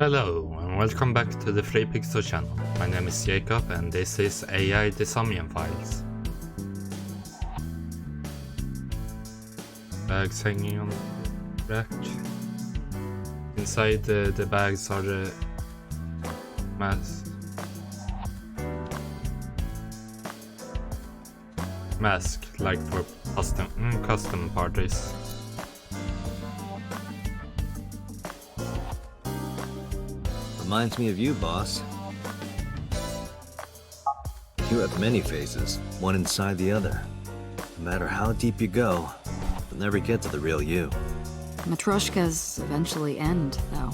Hello and welcome back to the Free Pixel channel. My name is Jacob and this is AI the Somnium files. Bags hanging on the rack. Inside the bags are the mask like for custom parties. Reminds me of you, boss. You have many faces, one inside the other. No matter how deep you go, you'll never get to the real you. Matryoshkas eventually end, though.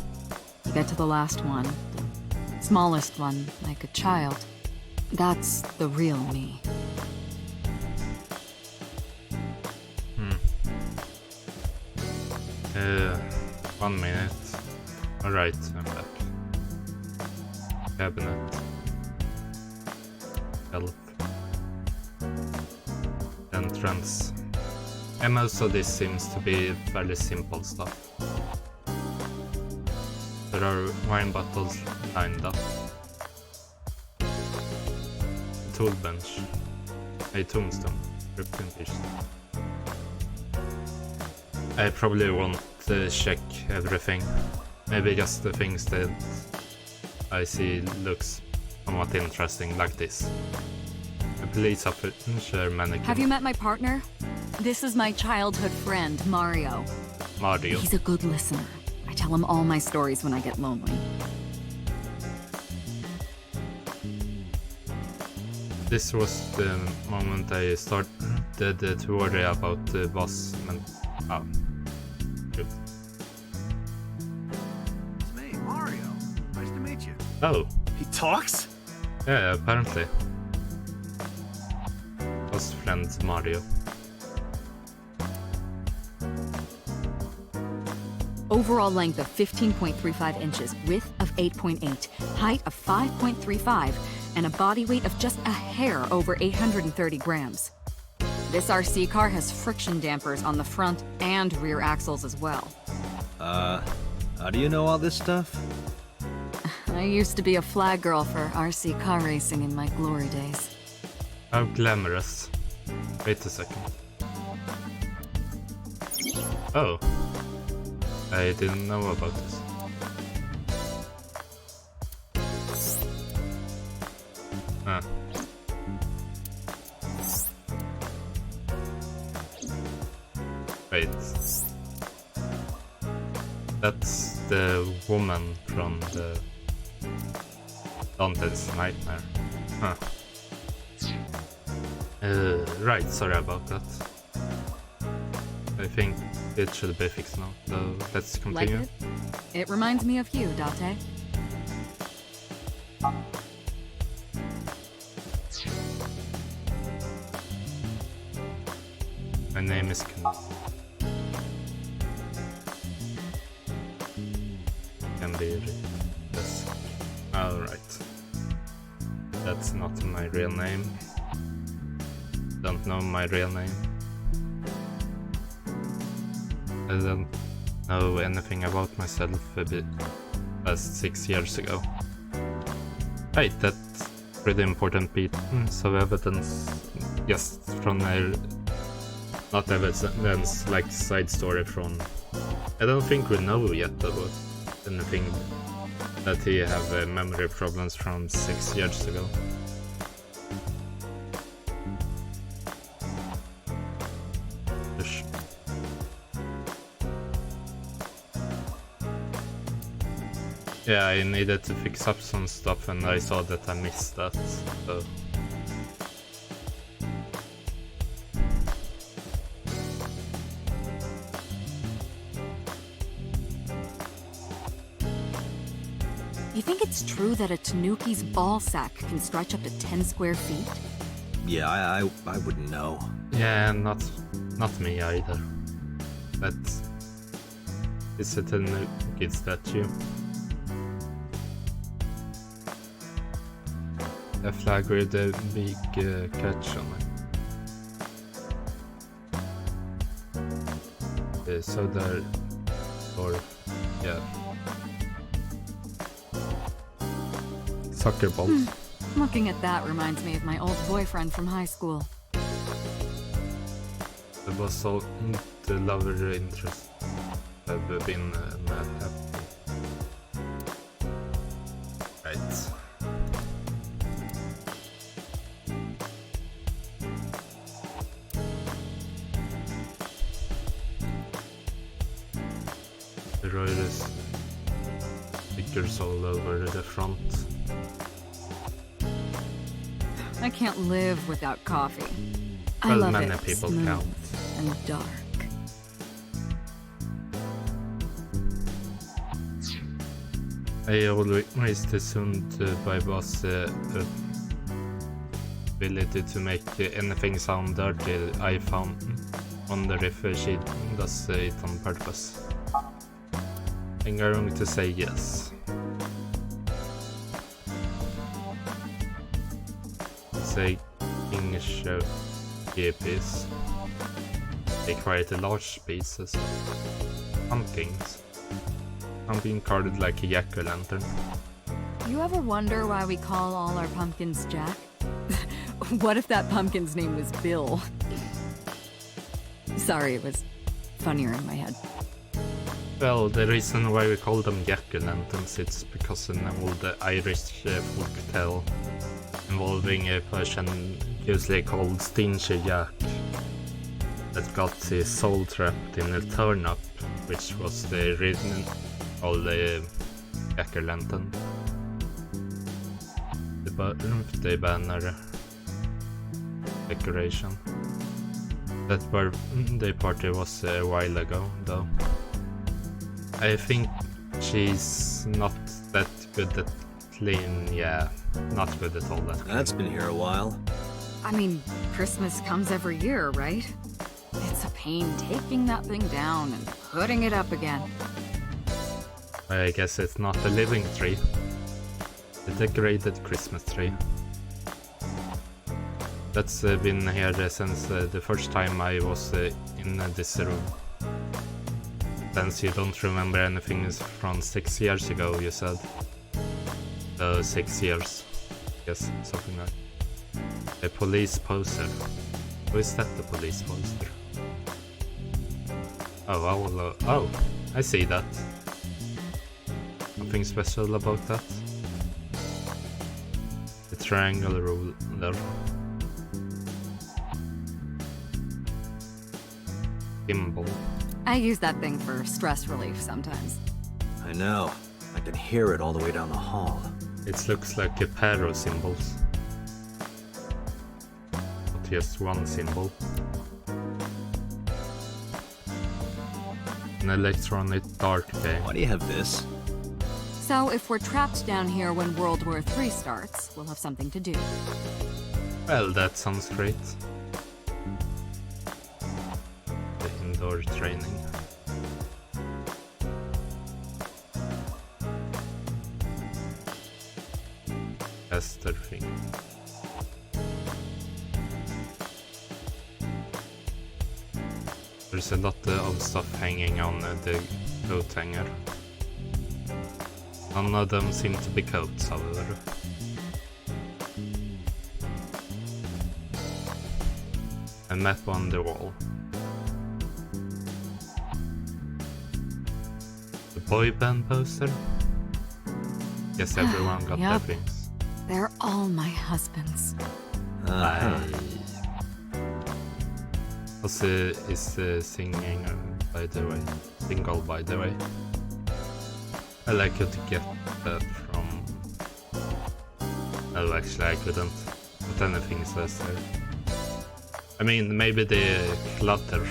You get to the last one, the smallest one, like a child. That's the real me. 1 minute. Alright, I'm back. Cabinet. Health. Entrance. And most of this seems to be fairly simple stuff. There are wine bottles lined up. A tool bench. A tombstone. Representation. I probably won't check everything. Maybe just the things that I see looks somewhat interesting, like this. A police officer mannequin. Have you met my partner? This is my childhood friend, Mario. Mario. He's a good listener. I tell him all my stories when I get lonely. This was the moment I started to worry about the boss. Oh. Good. It's me, Mario. Nice to meet you. Oh. He talks? Yeah, apparently. Boss friend Mario. Overall length of 15.35 inches, width of 8.8, height of 5.35, and a body weight of just a hair over 830 grams. This RC car has friction dampers on the front and rear axles as well. How do you know all this stuff? I used to be a flag girl for RC car racing in my glory days. How glamorous. Wait a second. Oh. I didn't know about this. Ah. Wait. That's the woman from the Dante's Nightmare. Huh. Right, sorry about that. I think it should be fixed now, so let's continue. Like it? It reminds me of you, Date. My name is Ken. Can be yes. Alright. That's not my real name. Don't know my real name. I don't know anything about myself a bit past 6 years ago. Right, that's pretty important piece of evidence just from a not evidence, like side story from... I don't think we know yet about anything that he have memory problems from 6 years ago. Yeah, I needed to fix up some stuff and I saw that I missed that, so... You think it's true that a tanuki's ball sack can stretch up to 10 square feet? Yeah, I wouldn't know. Yeah, not me either. But... Is it a tanuki statue? A flag with a big catch on it. So there, or yeah, Soccer ball. Looking at that reminds me of my old boyfriend from high school. Det var så the lover interest have been not happy. Right. There is stickers all over the front. I can't live without coffee. I Well, love many it people smooth can't. and dark. I always assumed by boss ability to make anything sound dirty. I wonder if she does it on purpose. I'm going to say yes. Say English piece. They quite a large pieces. Pumpkins. Pumpkin carded like a jack-o'-lantern. You ever wonder why we call all our pumpkins Jack? What if that pumpkin's name was Bill? Sorry, it was funnier in my head. Well, the reason why we call them jack-o'-lanterns is because an old Irish folk tale involving a person usually called Stingy Jack that got his soul trapped in a turnip, which was the reason called the jack-o'-lantern. The birthday banner decoration. That birthday party was a while ago, though. I think she's not that good at clean, yeah, not good at all that. That's been here a while. I mean, Christmas comes every year, right? It's a pain taking that thing down and putting it up again. I guess it's not a living tree. A decorated Christmas tree. That's been here since the first time I was in this room. Since you don't remember anything from 6 years ago, you said. 6 years. Yes, something like that. A police poster. Who is that, the police poster? Oh, oh, I see that. Something special about that. The triangle ruler. Symbol. I use that thing for stress relief sometimes. I know. I can hear it all the way down the hall. It looks like a pair of symbols. Not just one symbol. An electronic dark game. Why do you have this? So if we're trapped down here when World War III starts, we'll have something to do. Well, that sounds great. The indoor training. Tester thing. There's a lot of stuff hanging on the coat hanger. None of them seem to be coats, however. A map on the wall. The boy band poster? Guess everyone got their Yep. things. They're all my husbands. Also, is singing, by the way. Single, by the way. I like you to get that from... Oh, actually, I couldn't. But anything says there. I mean, maybe the clutter.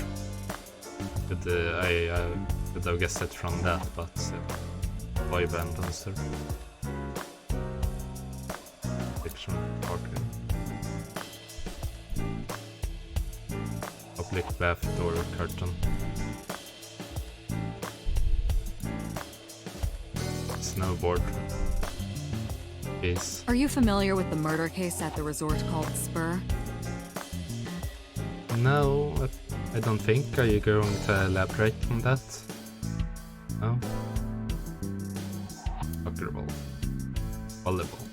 I could have guessed it from that, but boy band poster. Fiction party. Public bath door curtain. Snowboard. Peace. Are you familiar with the murder case at the resort called Spur? No, I don't think. Are you going to elaborate on that? No? Soccer ball. Volleyball.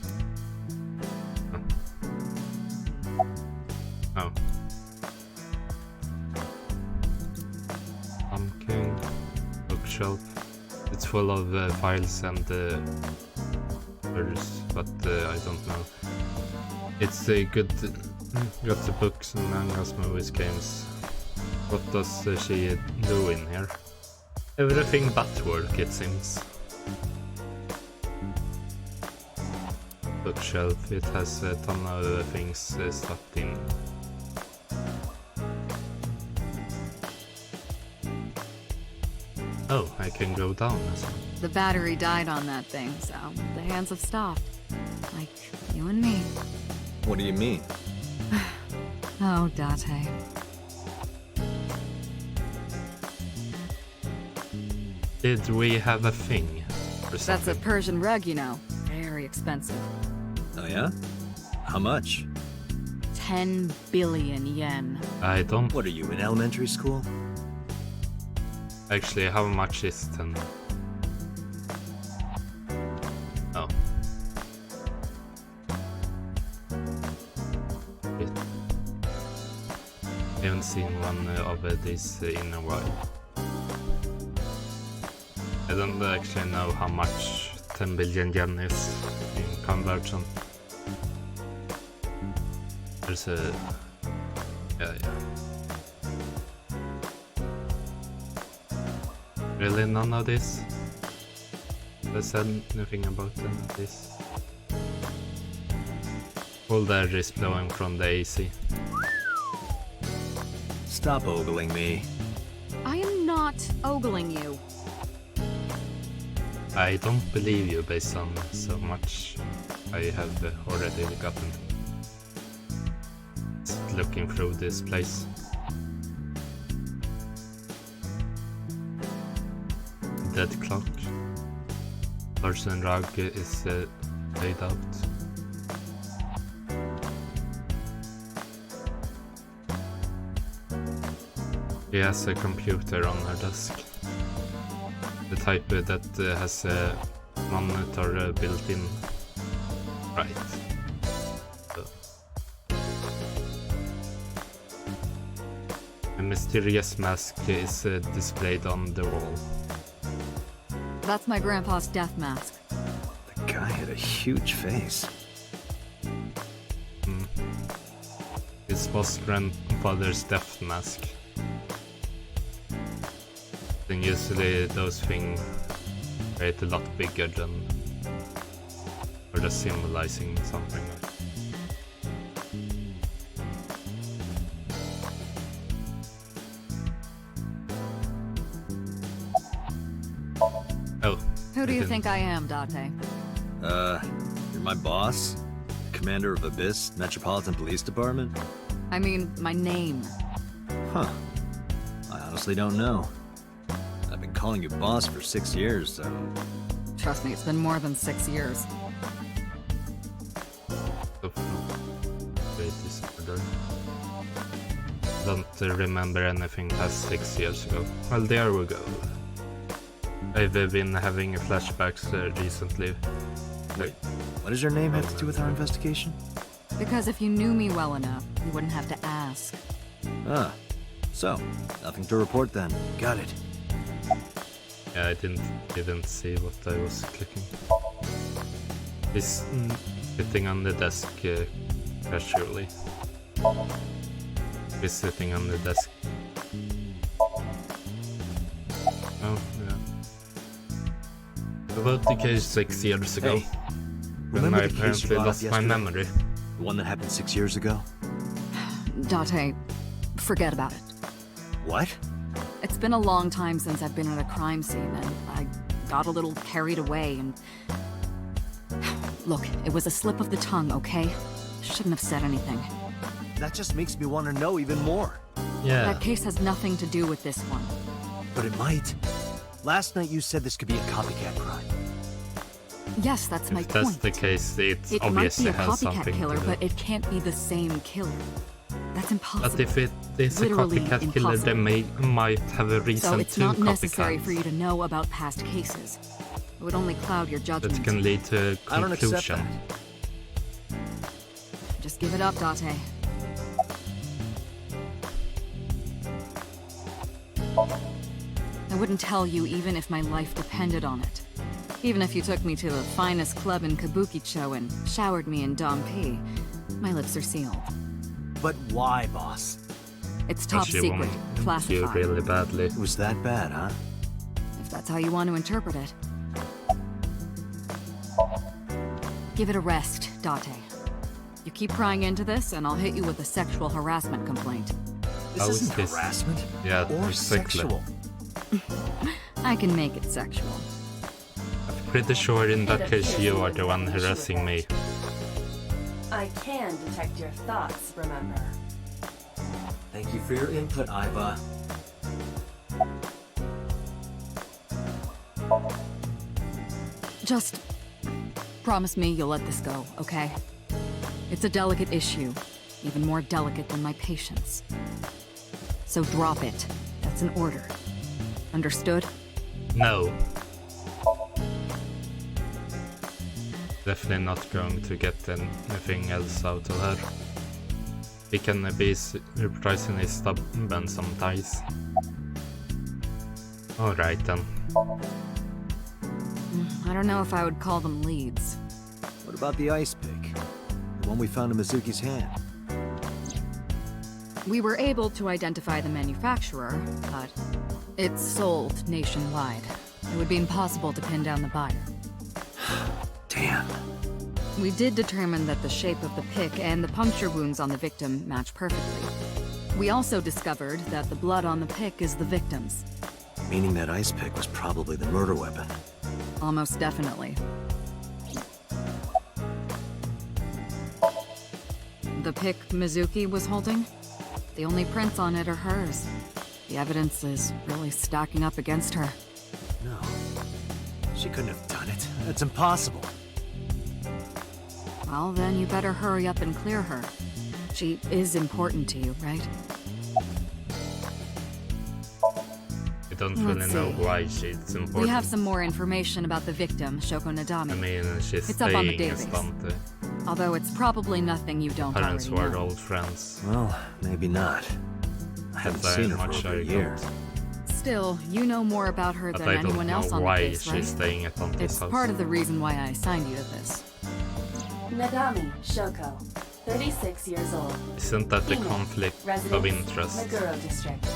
bookshelf. It's full of files and words, but I don't know. It's good. Got the books and mangas, movies, games. What does she do in here? Everything but work, it seems. Bookshelf, it has a ton of things stuffed in. Oh, I can go down as well. The battery died on that thing, so the hands have stopped. Like you and me. What do you mean? Oh, Date. Did we have a thing or That's a something? Persian rug, you know. Very expensive. Oh yeah? How much? 10 billion yen. I don't What are you, in elementary school? actually. How much is 10? Oh. It. I haven't seen one of these in a while. I don't actually know how much 10 billion yen is in conversion. There's a... yeah. Really none of this? They said nothing about any of this. Cold air is blowing from the AC. Stop ogling me. I am not ogling you. I don't believe you based on so much I have already gotten. Just looking through this place. Dead clock. Person rug is laid out. She has a computer on her desk. The type that has a monitor built in. Right. So. A mysterious mask is displayed on the wall. That's my grandpa's death mask. The guy had a huge face. It was grandfather's death mask. And usually those things create a lot bigger than, or just symbolizing something. Oh. Who do you didn't- think I am, Date? You're my boss? Commander of Abyss Metropolitan Police Department? I mean, my name. Huh. I honestly don't know. I've been calling you boss for 6 years, so... Trust me, it's been more than 6 years. Great disorder. Don't remember anything past 6 years ago. Well, there we go. I've been having flashbacks recently. Wait, what does your name have to do with our investigation? Because if you knew me well enough, you wouldn't have to ask. Ah, so, nothing to report then. Got it. Yeah, I didn't see what I was clicking. He's sitting on the desk casually. He's sitting on the desk. Oh, yeah. About the case 6 years ago. Hey, When remember I the case you apparently brought up lost my yesterday? memory. The one that happened 6 years ago? Date, forget about it. What? It's been a long time since I've been at a crime scene, and I got a little carried away, and... Look, it was a slip of the tongue, okay? Shouldn't have said anything. That just makes me want to know even more. Yeah. That case has nothing to do with this one. But it might. Last night you said this could be a copycat crime. Yes, that's my If that's point. the case, it It might obviously be a has copycat something killer, to do. but it can't be the same killer. That's impossible. But if it is a Literally copycat killer, they might have a reason So it's to not copycat. necessary for you to know about past cases. It would only cloud your judgment. That can lead to a I don't accept conclusion. that. Just give it up, Date. I wouldn't tell you even if my life depended on it. Even if you took me to the finest club in Kabukicho and showered me in Dom P, my lips are sealed. But why, boss? It's top She secret, wanted you classified. really badly. It was that bad, huh? If that's how you want to interpret it. Give it a rest, Date. You keep prying into this, and I'll hit you with a sexual harassment complaint. This How is isn't this? harassment Yeah, or exactly. sexual. I can make it sexual. I'm pretty sure in that case you are the one harassing me. I can detect your thoughts, remember? Thank you for your input, Iva. Just promise me you'll let this go, okay? It's a delicate issue, even more delicate than my patience. So drop it. That's an order. Understood? No. Definitely not going to get anything else out of her. He can be surprisingly stubborn sometimes. Alright then. I don't know if I would call them leads. What about the ice pick? The one we found in Mizuki's hand? We were able to identify the manufacturer, but it's sold nationwide. It would be impossible to pin down the buyer. Damn. We did determine that the shape of the pick and the puncture wounds on the victim match perfectly. We also discovered that the blood on the pick is the victim's. Meaning that ice pick was probably the murder weapon. Almost definitely. The pick Mizuki was holding? The only prints on it are hers. The evidence is really stacking up against her. No. She couldn't have done it. That's impossible. Well, then you better hurry up and clear her. She is important to you, right? I don't really Let's know see. why she's important. We have some more information about the victim, Shoko Nadami. I mean, she's It's up on the staying as database. Dante. Although it's probably nothing you don't Parents already were know. old friends. Well, maybe not. I haven't That's seen her much for over I a year. don't. Still, you know more about her But than I don't anyone know else on the why case, she's right? staying at Dante's It's house. part of the reason why I assigned you to this. Nadami Shoko, 36 years old. Isn't that the Female, conflict residence, of interest? Meguro District.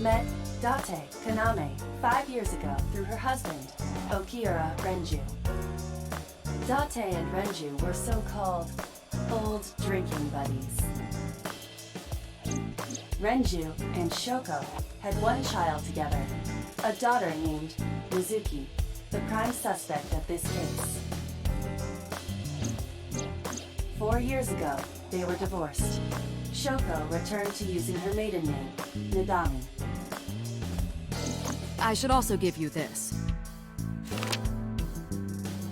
Met Date Kaname 5 years ago through her husband, Okiura Renju. Date and Renju were so-called old drinking buddies. Renju and Shoko had one child together, a daughter named Mizuki, the prime suspect of this case. 4 years ago, they were divorced. Shoko returned to using her maiden name, Nadami. I should also give you this.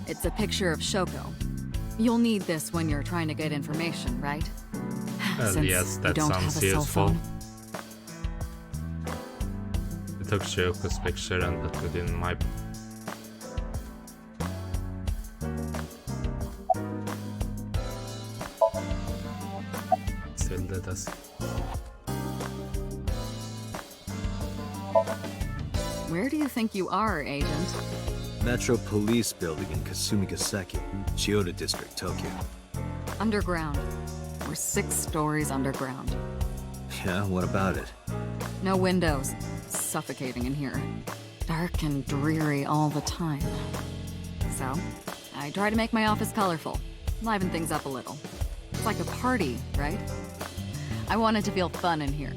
It's a picture of Shoko. You'll need this when you're trying to get information, right? Well, Since yes, you that don't have sounds a cell useful. phone. I took Shyoko's picture and put it in my... Still did this. Where do you think you are, Agent? Metro Police Building in Kasumigaseki, Chiyoda District, Tokyo. Underground. We're 6 stories underground. Yeah, what about it? No windows. Suffocating in here. Dark and dreary all the time. So, I try to make my office colorful. Liven things up a little. It's like a party, right? I want it to feel fun in here.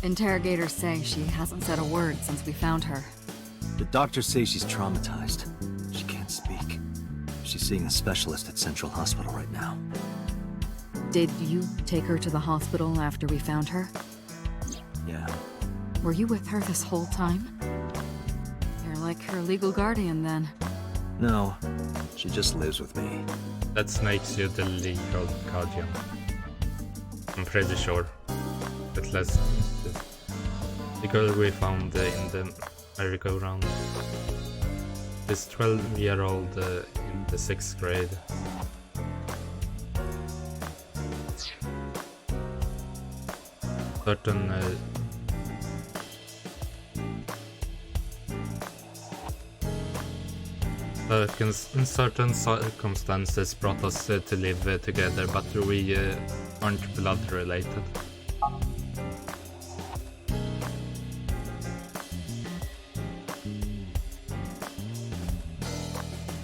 Interrogators say she hasn't said a word since we found her. The doctors say she's traumatized. She can't speak. She's seeing a specialist at Central Hospital right now. Did you take her to the hospital after we found her? Yeah. Were you with her this whole time? You're like her legal guardian then. No, she just lives with me. That makes you the legal guardian. I'm pretty sure. At least the girl we found in the merry-go-round is 12-year-old in the 6th grade. certain certain circumstances brought us to live together, but we aren't blood related.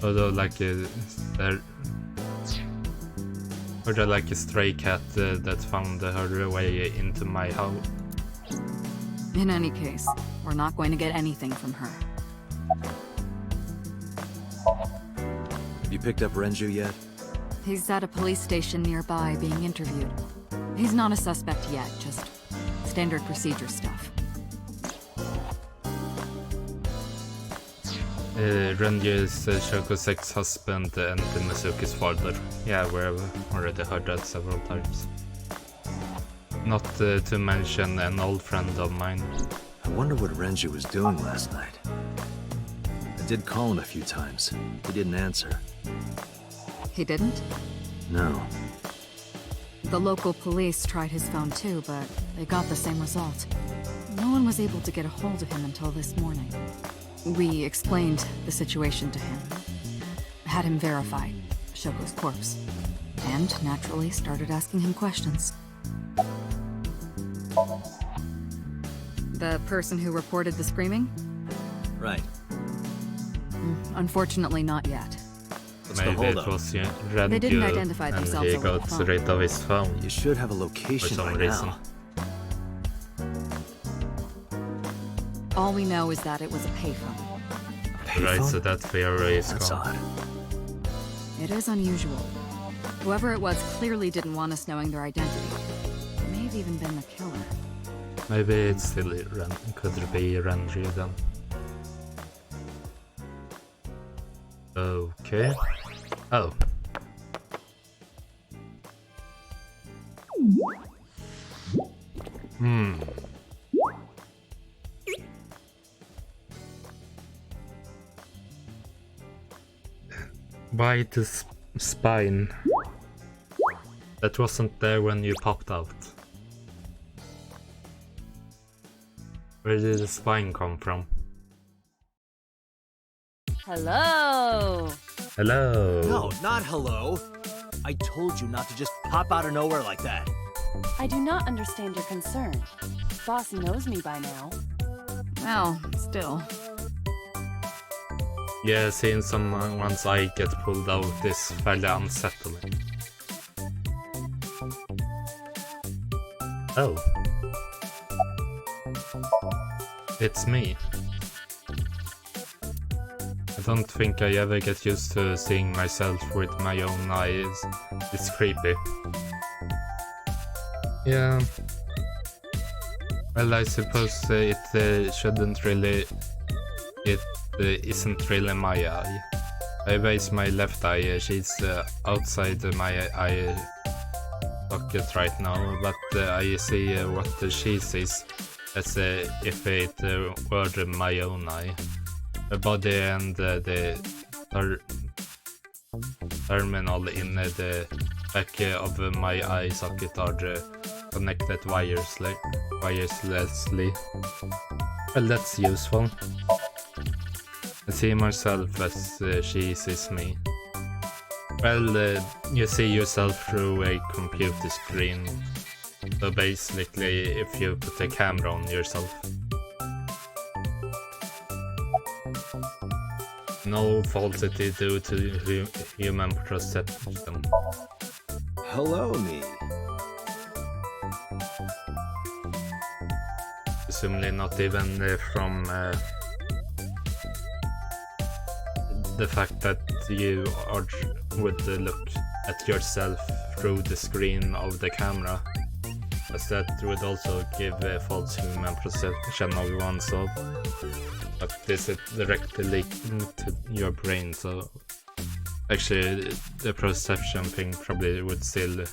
Although, like, they're like a stray cat that found her way into my house. In any case, we're not going to get anything from her. Have you picked up Renju yet? He's at a police station nearby being interviewed. He's not a suspect yet, just standard procedure stuff. Renju is Shoko's ex-husband and Mizuki's father. Yeah, we've already heard that several times. Not to mention an old friend of mine. I wonder what Renju was doing last night. I did call him a few times. He didn't answer. He didn't? No. The local police tried his phone too, but they got the same result. No one was able to get a hold of him until this morning. We explained the situation to him, had him verify Shoko's corpse, and naturally started asking him questions. The person who reported the screaming? Right. Unfortunately not yet. What's the Maybe it holdup? was They didn't identify Renju and themselves he over the got phone. rid of his phone You should have a for location some by reason. now. All we know is that it was a payphone. Right, Payphone? so that theory is That's gone. odd. It is unusual. Whoever it was clearly didn't want us knowing their identity. It may have even been the killer. Maybe it still could be Renju then. Okay. Oh. Bite the spine. That wasn't there when you popped out. Where did the spine come from? Hello! Hello! No, not hello. I told you not to just pop out of nowhere like that. I do not understand your concern. Boss knows me by now. Well, still. Yeah, seeing someone's eye get pulled out is fairly unsettling. Oh. It's me. I don't think I ever get used to seeing myself with my own eyes. It's creepy. Yeah. Well, I suppose it shouldn't really... It isn't really my eye. I raise my left eye, she's outside my eye socket right now, but I see what she sees as if it were my own eye. The body and the terminal in the back of my eye socket are connected wirelessly. Well, that's useful. I see myself as she sees me. Well, you see yourself through a computer screen. So basically, if you put a camera on yourself. No falsity due to human perception. Hello, me. Presumably not even from the fact that you would look at yourself through the screen of the camera, as that would also give a false human perception of oneself. But this is directly linked to your brain, so actually the perception thing probably would still...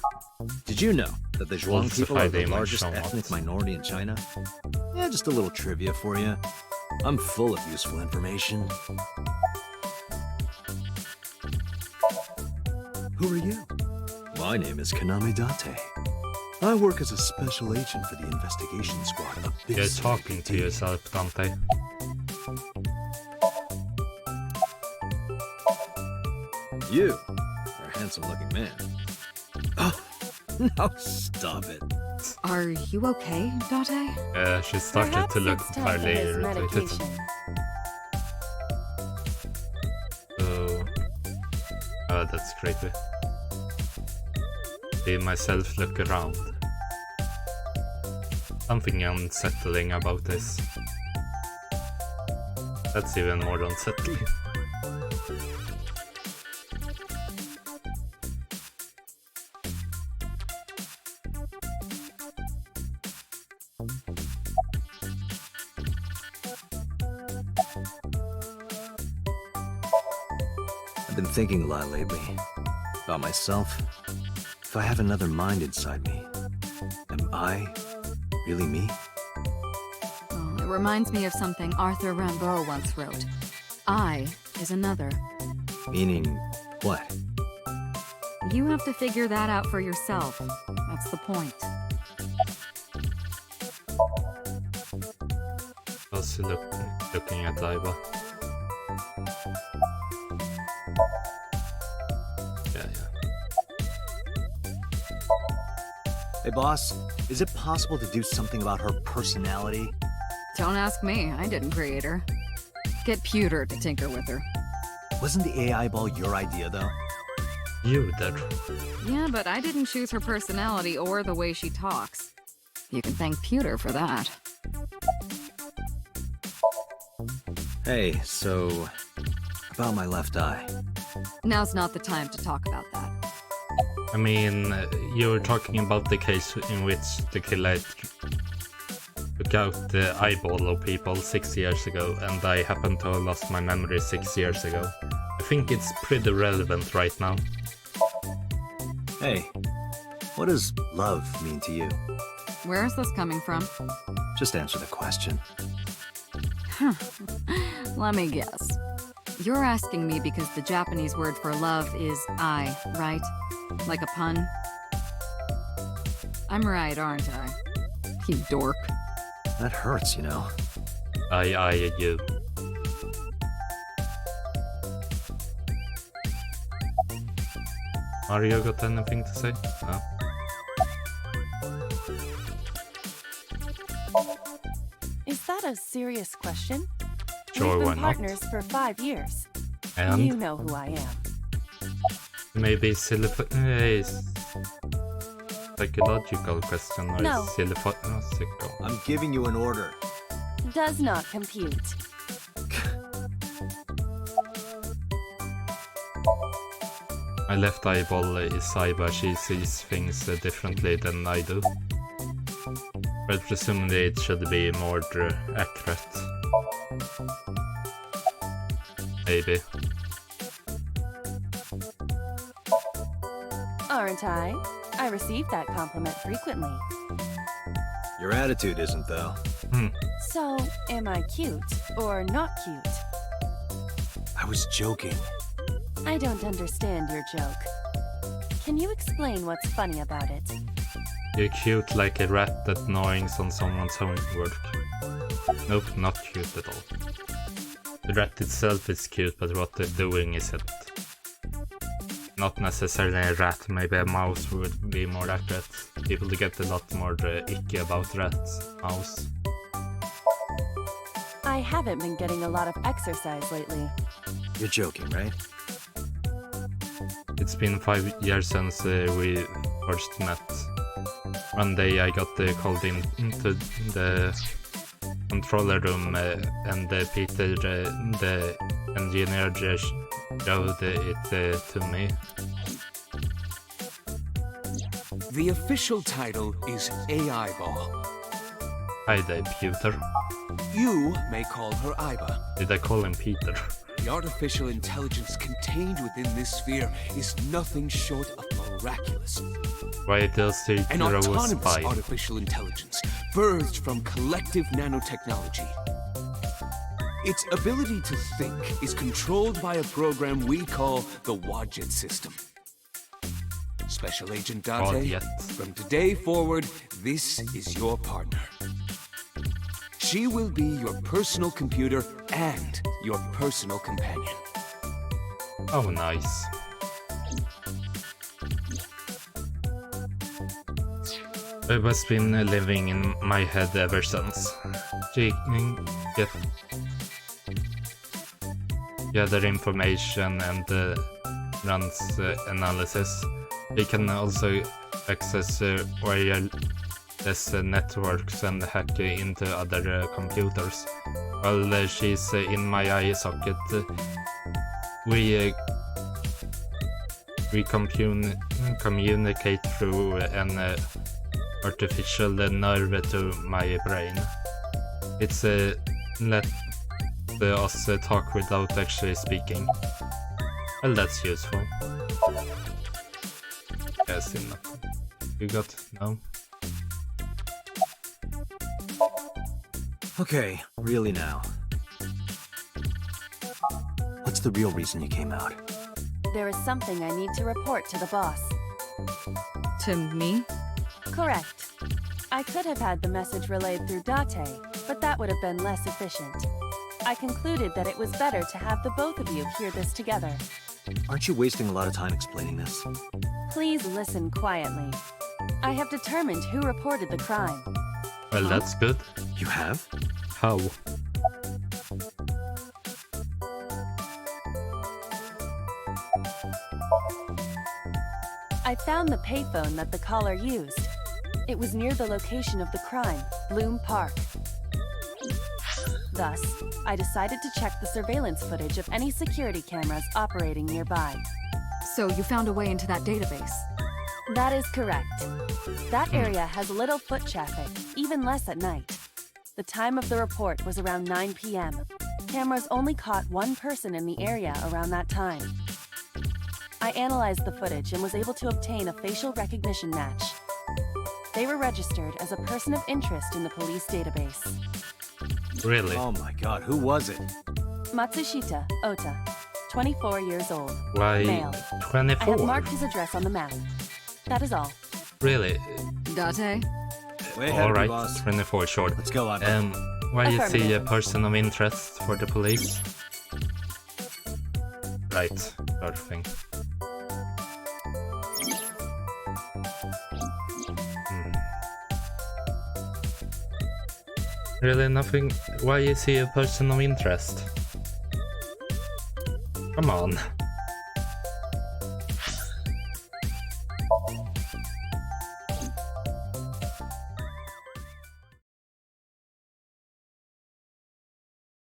Did you know that the Zhuang Falsify people are the the image largest somewhat. ethnic minority in China? Yeah, just a little trivia for you. I'm full of useful information. Who are you? My name is Kaname Date. I work as a special agent for the investigation squad of this You're talking to yourself, Dante. You are a handsome-looking man. Oh, no, stop it. Are you okay, Date? She started Perhaps to look it's time for fairly his irritated. medication. So... Oh, that's creepy. See myself look around. Something unsettling about this. That's even more unsettling. I've been thinking a lot lately. About myself. If I have another mind inside me, am I really me? Oh, it reminds me of something Arthur Rimbaud once wrote. I is another. Meaning what? You have to figure that out for yourself. That's the point. How's he looking at Iva? Yeah. Hey, boss, is it possible to do something about her personality? Don't ask me. I didn't create her. Get Pewter to tinker with her. Wasn't the AI ball your idea, though? You did. Yeah, but I didn't choose her personality or the way she talks. You can thank Pewter for that. Hey, so... about my left eye. Now's not the time to talk about that. I mean, you were talking about the case in which the killer took out the eyeball of people 6 years ago, and I happen to have lost my memory 6 years ago. I think it's pretty relevant right now. Hey, what does love mean to you? Where is this coming from? Just answer the question. Let me guess. You're asking me because the Japanese word for love is ai, right? Like a pun? I'm right, aren't I? You dork. That hurts, you know. You. Mario got anything to say? No. Is that a serious question? Sure, We've why been not? partners for 5 years. And You know who I am. maybe psychological question or No. philosophical. I'm giving you an order. Does not compute. My left eyeball is Saiba, she sees things differently than I do. But presumably it should be more accurate. Maybe. Aren't I? I receive that compliment frequently. Your attitude isn't, though. So, am I cute or not cute? I was joking. I don't understand your joke. Can you explain what's funny about it? You're cute like a rat that gnawing on someone's homework. Nope, not cute at all. The rat itself is cute, but what they're doing isn't. Not necessarily a rat, maybe a mouse would be more accurate. People get a lot more icky about rats. Mouse. I haven't been getting a lot of exercise lately. You're joking, right? It's been 5 years since we first met. One day I got called into the controller room and Peter, the engineer, showed it to me. The official title is AI Ball. Hi there, Peter. You may call her Iba. Did I call him Peter? The artificial intelligence contained within this sphere is nothing short of miraculous. Why does he An hero a autonomous spy? artificial intelligence birthed from collective nanotechnology. Its ability to think is controlled by a program we call the Wadjet system. Special Agent God Date. yet. From today forward, this is your partner. She will be your personal computer and your personal companion. Oh, nice. It has been living in my head ever since. She can gather information and runs analysis. She can also access wireless networks and hack into other computers. While she's in my eye socket, we communicate through an artificial nerve to my brain. It's let us talk without actually speaking. Well, that's useful. Yes, enough. You got no? Okay, really now. What's the real reason you came out? There is something I need to report to the boss. To me? Correct. I could have had the message relayed through Date, but that would have been less efficient. I concluded that it was better to have the both of you hear this together. Aren't you wasting a lot of time explaining this? Please listen quietly. I have determined who reported the crime. Well, that's good. You have? How? I found the payphone that the caller used. It was near the location of the crime, Bloom Park. Thus, I decided to check the surveillance footage of any security cameras operating nearby. So you found a way into that database? That is correct. That area has little foot traffic, even less at night. The time of the report was around 9 p.m. Cameras only caught one person in the area around that time. I analyzed the footage and was able to obtain a facial recognition match. They were registered as a person of interest in the police database. Really? Oh my god, who was it? Matsushita Ota, 24 years old, Why male. I 24? have marked his address on the map. That is all. Really? Date? Way ahead of you, Alright, boss. 24 short. Let's go, Ivan. Why you see a Affirmative. person of interest for the police? Right, perfect. Really nothing? Why is he a person of interest? Come on.